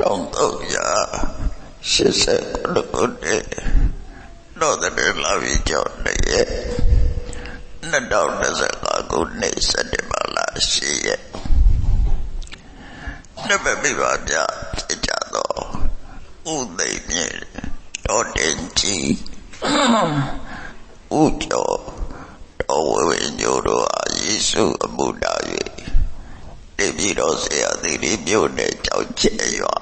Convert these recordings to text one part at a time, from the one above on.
1989 တော့တဲ့လာပြီးကြောင်းနေရဲ့2025ခုနှစ်စက်တင်ဘာလ10ရက်နှစ်ပတ်ပြပါပြဖြစ်ကြတော့ဥသိမ်းမြေတော်တင်ကြီးဥကျော်တော်ဝေဝေညိုတို့အားယေရှုအမှုတော်၍တပြည်တော်ဆရာသီရိမြို့နယ်ကြောက်ချဲရွာ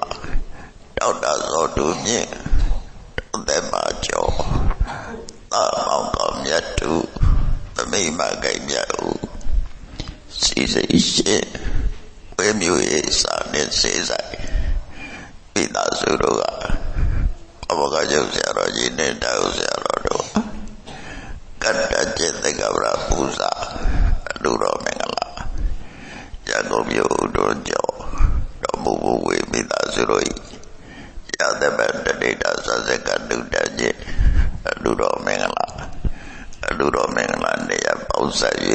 တောက်တာစောတူမြင့်သက်မကျော်သာမောင်တော်မြတ်သူသမိမကိမြတ်ဦးစီစိရှင်ဝေမျိုးရေးစာနဲ့စေဆိုင်ပိသာစုတို့ကအဘကကျုပ်ဆရာတော်ကြီးနဲ့တောက်ဆရာတော်တို့ကတ္တကျင့်သက္ကပရပူဇာလူတော်မင်္ဂလာရကုန်မြို့တို့ကျော်တော်မူဝေမိသာစုတို့ရတဲ့ဗတ္တိတာသဇကတုတ္တကြီးလူတော်မင်္ဂလာလူတော်မင်္ဂလာနေရာပေါင်းဆက်၍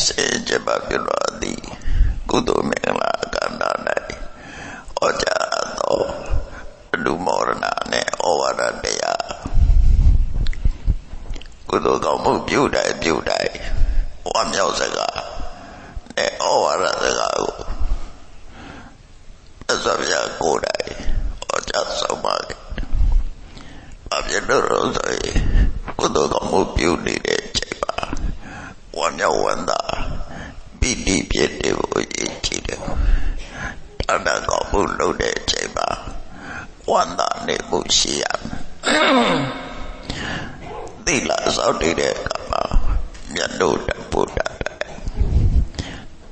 စေကြပါပြုတော်သည်ကုသိုလ်မင်္ဂလာကန္တာ၌ဩဇာတော်လူမောရဏနဲ့ဩဝါဒတရားကုသိုလ်ကောင်းမှုပြုတိုင်းဝါမြောက်စကားနဲ့ဩဝါဒစကားကိုသစ္စာပြကိုယ်တိုင်ဩဇာဆုံးပါလေအပြည့်တော်ဆိုရင်ကုသိုလ်ကောင်းမှုပြုနေတဲ့အချိန်မှာဝါမြောက်ဝန္တာပိဋိပြည့်တယ်ကိုရည်ကြည်တယ်အနာကောင်းမှုလုပ်တဲ့အချိန်မှာဝန္တာနေမှုရှိရသီလစောင့်နေတဲ့အခါမှာမြတ်တို့တပုဒ္ဒ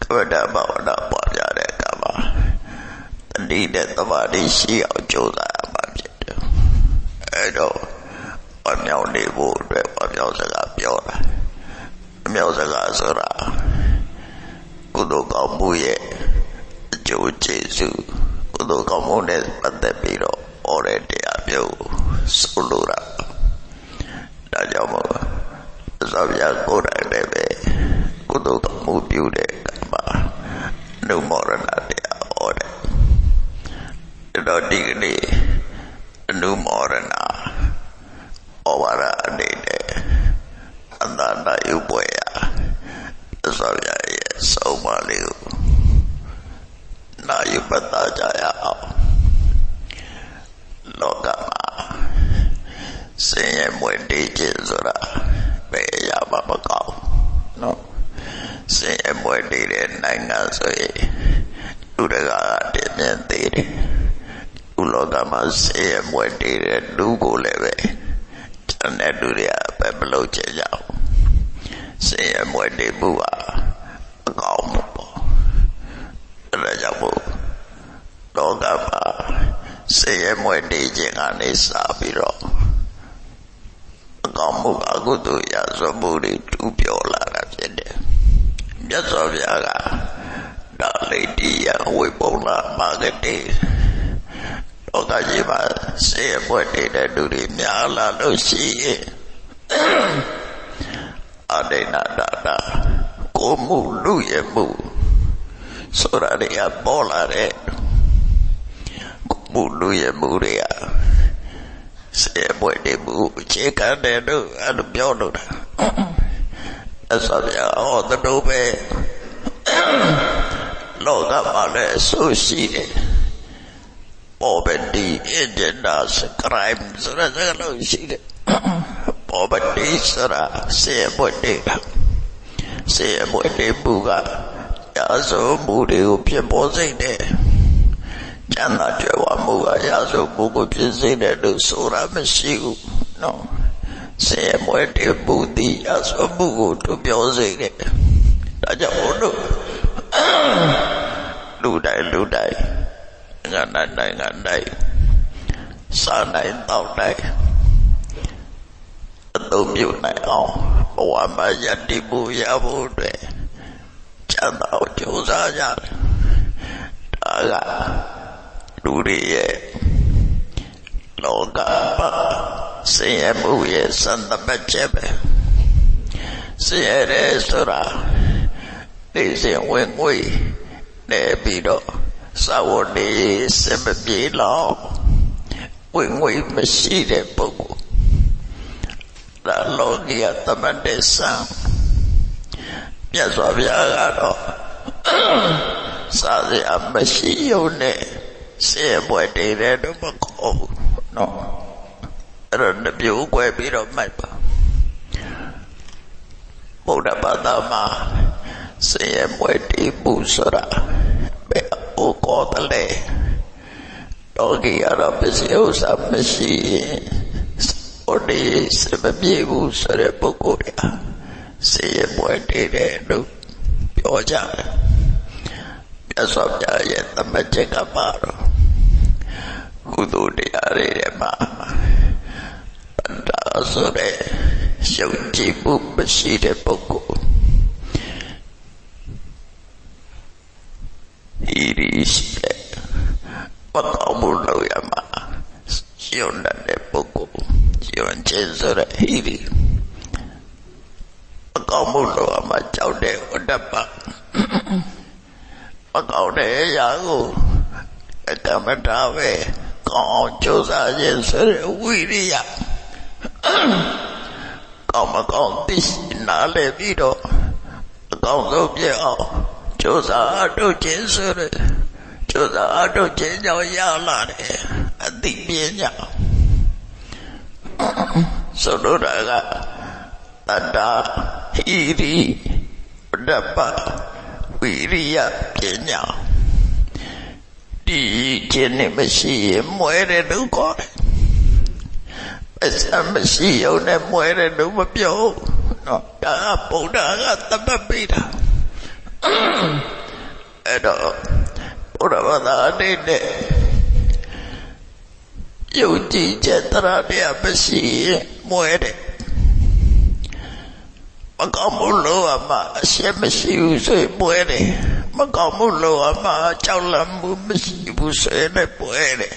ကဝဒဘာဝနာပွားကြတဲ့အခါမှာတတိတဲ့သမာဓိရှိအောင်ကြိုးစားရမှာဖြစ်တယ်အဲတော့ဝမြောက်နေဖို့အတွက်ဝမြောက်စကားပြောတာဝမြောက်စကားဆိုတာကုသိုလ်ကောင်းမှုရဲ့အကျိုးကျေးဇူးကုသိုလ်ကောင်းမှုနဲ့ပတ်သက်ပြီးတော့ဟောတဲ့တရားမျိုးဆိုလိုတာဒါကြောင့်မို့သောဗျာကိုယ်တိုင်လည်းပဲကုသိုလ်ကောင်းမှုပြုတဲ့အခါမှာနုမောရဏတရားဟောတယ်တော့ဒီကနေ့အနုမောရဏဩဝါဒအနေနဲ့အန္တနာယုပွဲရသောဗျာရဲ့ဆုံးမလေးကိုနာယုပတ္တကြရအောင်လောကမှာဆင်းရဲမွေတေးခြင်းဆိုတာဘယ်ရမှာမကောင်းနော်ဆင်းရဲမွေတေးတဲ့နိုင်ငံဆိုရင်လူတကာကတည်မြဲသေးတယ်လူလောကမှာဆင်းရဲမွေတေးတဲ့လူကိုလည်းပဲကျန်တဲ့လူတွေကပဲမလုပ်ချင်ကြဘူးဆင်းရဲမွေတေးမှုကမကောင်းဘူးပေါ့ဒါကြောင့်မို့လောကမှာဆင်းရဲမွေတေးခြင်းကနေစပြီးတော့ကောင်းမှုအကုသိုလ်ရဆိုမှုတွေတူပြောလာတာဖြစ်တယ်မြတ်စွာဘုရားကဒါလေးတရားဝိပုံလာမာကတိလောကကြီးမှာဆေးပွက်တဲ့လူတွေများလာလို့ရှိရင်အဒိဏဒါတာကိုမှုလူရဲ့မှုဆိုတာတွေကပေါ်လာတဲ့ကိုမှုလူရဲ့မှုတွေကဆေးပွက်တဲ့မှုအခြေခံတဲ့တို့အဲ့လိုပြောလို့တာအစပြဟောတို့ပဲလောကမှာလည်းဆိုရှိတယ်poverty injustice crime ဆိုတာလည်းရှိတယ် poverty ဆိုတာဆေးပွက်တဲ့မှုကရာဇဝမှုတွေကိုဖြစ်ပေါ်စေတယ်ကျမ်းသာကြွယ်ဝမှုကရာဇဝမှုကိုဖြစ်စေတယ်လို့ဆိုတာမရှိဘူးနော်ဆေးမွေးတဲ့မှုဒီရာဇဝမှုကိုတို့ပြောစေတယ်ဒါကြောင့်ဘုလို့လူတိုင်းငါနိုင်စားနိုင်တော့နိုင်အသုံးပြုနိုင်အောင်ဘဝမှာယတ္တိမှုရဖို့အတွက်ကျမ်းသာကိုကြိုးစားကြတယ်ဒါကလူတွေရဲ့လောကမှာဆင်းရဲမှုရဲ့စံတပတ်ချက်ပဲဆင်းရဲတဲ့ဆိုတာသိစဉ်ဝင်ငွေနေပြီးတော့ စာဝတ်နေစမပြေလောက်ဝင်ငွေမရှိတဲ့ပုဂ္ဂိုလ်ဒါလောကီယသမတ်တဲ့ဆံမြတ်စွာဘုရားကတော့စာစရာမရှိရုံနဲ့စေပွဲတည်တယ်တော့မခေါ်ဘူးနော်အဲ့တော့နှစ်ပြိုးကွဲပြီးတော့မှတ်ပါဘုရားဘာသာမှာစေပွဲတည်မှုဆိုတာဘယ်အိုကောတလဲလောကီယတော့ပစ္စည်းဥစ္စာမရှိဟိုဒီစမပြေဘူးဆိုတဲ့ပုဂ္ဂိုလ်တွေစေပွဲတည်တယ်လို့ပြောကြတယ်မြတ်စွာဘုရားရဲ့သမတ်ချက်ကပါတော့ကုသိုလ်တရားတွေမှာဒါဆိုတဲ့ယုံကြည်မှုမရှိတဲ့ပုဂ္ဂိုလ်ဤရီရှိတဲ့မကောင်းမှုလို့ရမှာယုံတဲ့ပုဂ္ဂိုလ်ယုံကြည်ဆိုတဲ့ဤရီမကောင်းမှုလို့ရမှာကြောက်တဲ့ဝတ္တပမကောင်းတဲ့အရာကိုအကမ္မတာပဲကောင်းအောင်ကြိုးစားခြင်းဆိုတဲ့ဝိရိယကောင်းမကောင်းသိနားလည်ပြီးတော့အကောင်းဆုံးပြအောင်ကြိုးစားအထုတ်ခြင်းဆိုတဲ့ကြိုးစားအထုတ်ခြင်းကြောင့်ရလာတဲ့အသိပညာဆိုလိုတာကတတ္တာဟိရိဝတ္တပဝိရိယပညာဒီခြင်းနဲ့မရှိရင်မွဲတယ်လို့ခေါ်တယ်အစမရှိရုံနဲ့မွဲတယ်လို့မပြောနော်ဒါကဗုဒ္ဓကသမတ်ပေးတာအဲ့တော့ဘုရားဘာသာအနေနဲ့ယုံကြည်ချက်တရားတရားမရှိရင်မွဲတယ်မကောင်းမှုလို့အမှအရှက်မရှိဘူးဆိုရင်ပွဲတယ်မကောင်းမှုလို့အမှကြောက်လန့်မှုမရှိဘူးဆိုရင်လည်းပွဲတယ်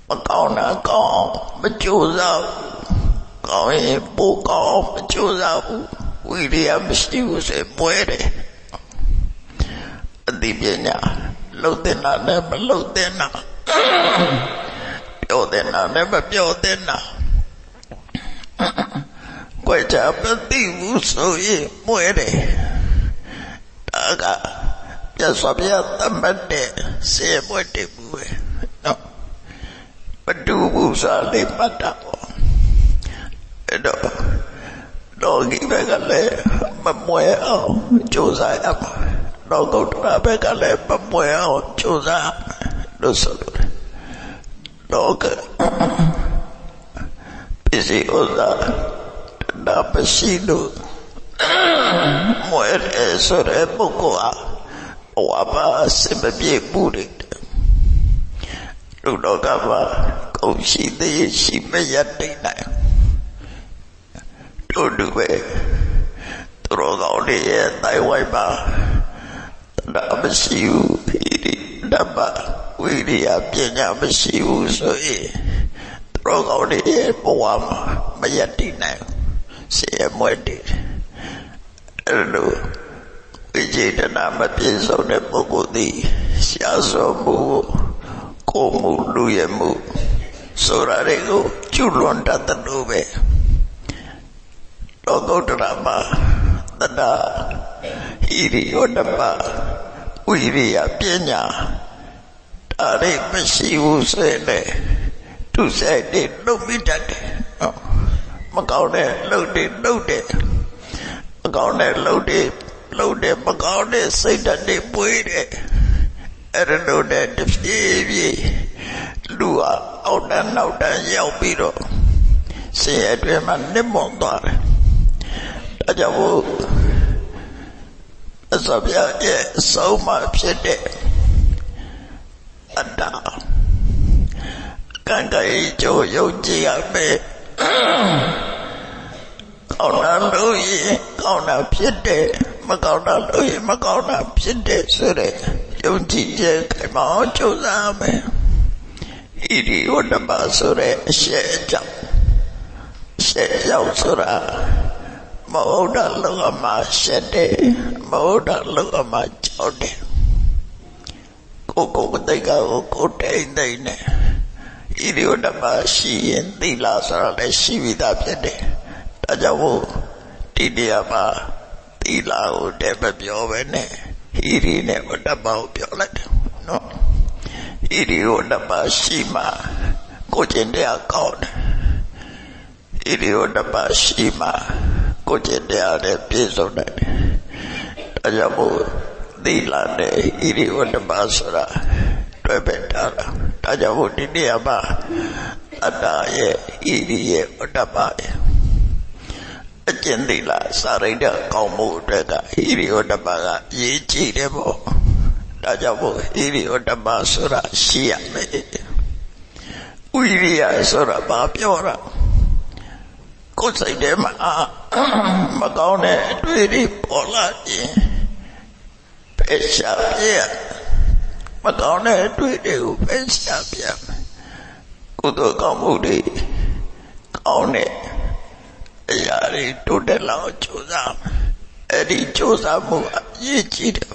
မကောင်းတာကောင်းမကြိုးစားဘူးကောင်းရင်ပိုကောင်းမကြိုးစားဘူးဝိရိယမရှိဘူးဆိုရင်ပွဲတယ်အသိပညာလှုပ်တဲ့နာနဲ့မလှုပ်တဲ့နာပြောတဲ့နာနဲ့မပြောတဲ့နာကွယ်ချမသိဘူးဆိုရင်မွဲတယ်ဒါကပြတ်စွာပြတ်သမတ်တဲ့စေမွဲတယ်ဘူးပဲနော်မတူဘူးစားလေးမှတ်တာပေါ့အဲ့တော့လောကီဘက်ကလည်းမမွဲအောင်ကြိုးစားရမှာလောကုတ္တရာဘက်ကလည်းမမွဲအောင်ကြိုးစားလို့ဆိုလို့လောကပစ္စည်းဥစ္စာဒါမရှိလို့မွဲတယ်ဆိုတဲ့ပုဂ္ဂိုလ်ဟာဘဝမှာစမပြေဘူးတဲ့လူတော်ကမှာကုန်ရှိသေးရှိမရတဲ့နိုင်တို့တူပဲသူတော်ကောင်းတွေရဲ့တိုင်ဝိုင်းမှာဒါမရှိဘူးဖိရိဓမ္မဝိရိယပညာမရှိဘူးဆိုရင်သူတော်ကောင်းတွေရဲ့ဘဝမှာမရတဲ့နိုင်စေမွဲတယ်အဲ့လိုဝိจิตနာမပြည့်စုံတဲ့ပုဂ္ဂိုလ်သည်ရှားစောမှုကိုယ်မှုလူရမှုဆိုတာတွေကိုကျွလွန်တတ်တယ်လို့ပဲလောကုတ္တရာမှာတတ္တဟိရိဝတ္တပဝိရိယပညာဒါတွေမရှိဘူးဆိုရင်လည်းသူစိတ်တွေလုံမိတတ်တယ်မကောင်းတဲ့လှုပ်တယ်လှုပ်တယ်မကောင်းတဲ့လှုပ်တယ်လှုပ်တယ်မကောင်းတဲ့စိတ်ဓာတ်တွေပွေးတယ်အဲ့ဒါလို့တဲ့တဖြည်းဖြည်းလူဟာအောက်တန်းနောက်တန်းရောက်ပြီးတော့ဆင်းရဲတွေမှာနစ်မွန်သွားတယ်ဒါကြောင့်ဘုရားဗျာရဲ့အဆုံးမှဖြစ်တဲ့အတ္တကံကြိုးကြုံကြည်ရမယ်ကောင်းတာလို့ရင်ကောင်းတာဖြစ်တယ်မကောင်းတာလို့ရင်မကောင်းတာဖြစ်တယ်ဆိုတဲ့ယုံကြည်ချက်ခိုင်မာအောင်ကြိုးစားမယ်ဟိရိဝတ္တပဆိုတဲ့အရှက်အကြောင်းရှက်ရောက်ဆိုတာမဟုတ်တာလို့အမှ မှာရှက်တယ်မဟုတ်တာလို့အမှကြောက်တယ် ကိုတိတ်ကိုတိတ်နေဣရိယဓမ္မရှိရင်သီလဆိုတာလည်းရှိပြီးသားဖြစ်တယ်ဒါကြောင့်ဒီတရားမှာသီလကိုတည်းမပြောပဲနဲ့ဟိရိနဲ့ဝတ္တပကိုပြောလိုက်တယ်နော်ဟိရိယဓမ္မရှိမှကိုကျင့်တရားကောင်းတယ်ဣရိယဓမ္မရှိမှကိုကျင့်တရားလည်းပြည့်စုံတယ်ဒါကြောင့်သီလနဲ့ဣရိယဓမ္မဆိုတာတွေ့ပဲထားတာဒါကြောင့်ဒီနေရာမှာအတ္တရဲ့ဣရိယဓမ္မရဲ့အကျင့်သီလစာရိတ္တကောင်းမှုအတွက်ကဣရိယဓမ္မကအရေးကြီးတယ်ပေါ့ဒါကြောင့်ဣရိယဓမ္မဆိုတာရှိရမယ်ဝိရိယဆိုတာဘာပြောတာကိုယ်စိတ်ထဲမှာမကောင်းတဲ့အတွေ့အကြုံပေါ်လာရင်ဖယ်ရှားပြရမကောင်းတဲ့အတွေ့အကြုံကိုဖယ်ရှားပြကုသိုလ်ကောင်းမှုတွေကောင်းတဲ့အရာတွေတိုးတက်လာအောင်ကြိုးစားအဲ့ဒီကြိုးစားမှုအရေးကြီးတယ်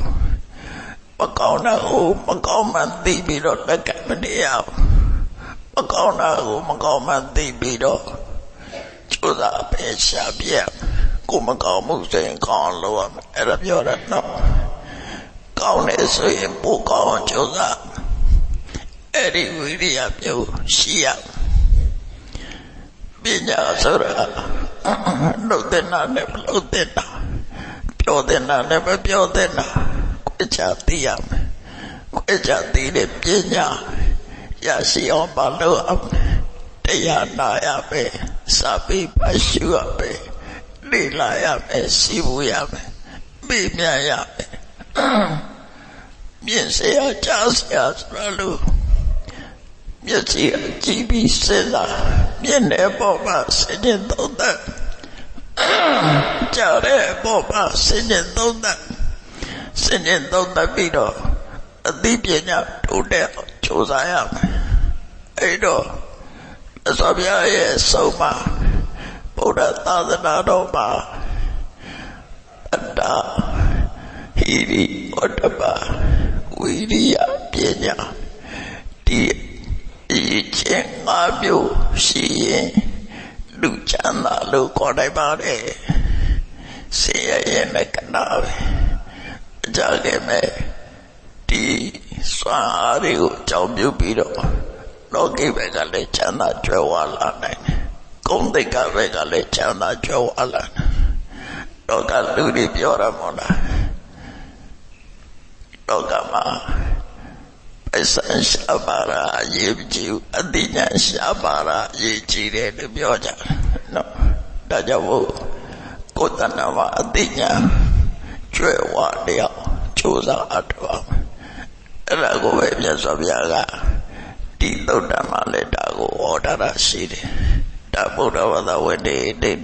မကောင်းတာကိုမကောင်းမှသိပြီးတော့လက်ကမတရားမကောင်းတာကိုမကောင်းမှသိပြီးတော့ကြိုးစားဖယ်ရှားပြကိုမကောင်းမှုဆိုရင်ကောင်းလို့ရမယ်အဲ့ဒါပြောတာနော်ကောင်းတယ်ဆိုရင်ပိုကောင်းအောင်ကြိုးစားအဲ့ဒီဝိရိယမျိုးရှိရပညာဆိုတာလှုပ်တဲ့နာနဲ့မလှုပ်တဲ့နာပြောတဲ့နာနဲ့မပြောတဲ့နာခွဲခြားသိရမယ်ခွဲခြားသိတဲ့ပညာရရှိအောင်မလုပ်အောင်တရားနာရမယ်စာပေပတ်ရှုရမယ်လေ့လာရမယ်စီးပူရမယ်ပြည့်မြတ်ရမယ်မြင့်စရာကြားစရာဆိုတာလို့မျက်စိအကြည့်ပြီးစဉ်းစားမျက်နှာပေါ်မှာစဉ်းကျင်သုံးသပ်ကြားတဲ့ပေါ်မှာစဉ်းကျင်သုံးသပ်ပြီးတော့အသိပညာတိုးတက်ကြိုးစားရမယ်အဲ့တော့အစောပြရဲ့ဆုံးမှာဗုဒ္ဓသာသနာတော်မှာအတ္တဟိရိဝတ္တပဝိရိယပညာဒီချင်းငါမျိုးရှိရင်လူချမ်းသာလို့ခေါ်နိုင်ပါတယ်ဆေးရဲ့လက္ခဏာပဲအကြခဲ့မဲ့ဒီစွမ်းအားတွေကိုကြောင်းပြုပြီးတော့လောကီဘက်ကလည်းချမ်းသာကြွယ်ဝလာနိုင်တယ်ဂုဏ်သိက္ခာဘက်ကလည်းချမ်းသာကြွယ်ဝလာနိုင်လောကလူတွေပြောရမို့လားလောကမှာအစံရှာပါရာအရေးကြီးအသိဉာဏ်ရှာပါရာအရေးကြီးတယ်လို့ပြောကြတယ်နော်ဒါကြောင့်ကိုယ်တဏ္ဍမှာအသိဉာဏ်ကျွဲဝတရားကြိုးစားအထောက်အဲ့ဒါကိုပဲမြတ်စွာဘုရားကဒီသုတ်တံမှာလည်းဒါကိုဟောတာရှိတယ်ဒါဗုဒ္ဓဘာသာဝင်တွေတဲ့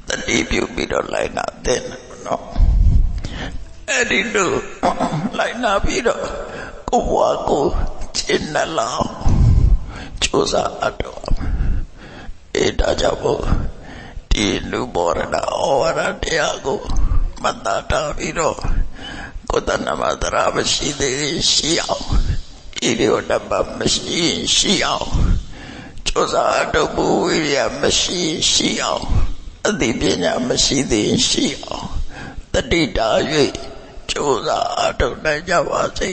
တတိပြုပြီးတော့လိုက်နာတဲ့နော်အဲ့ဒီလိုလိုက်နာပြီးတော့ကိုယ်ဘဝကိုကျင့်နှလောင်းကြိုးစားအထောက်အဲ့ဒါကြောင့်ဒီလူဘောရဏဩဝါဒတရားကိုမတ္တတာပြီးတော့ကိုယ်တဏ္ဍမှာတရားမရှိသေးရှိအောင်ဣရိယဓမ္မမရှိရှိအောင်ကြိုးစားအထောက်ဝိရိယမရှိအောင်အသိပညာမရှိသေးရှိအောင်တတိတာ၍ကြိုးစားအထောက်နိုင်ကြပါစေ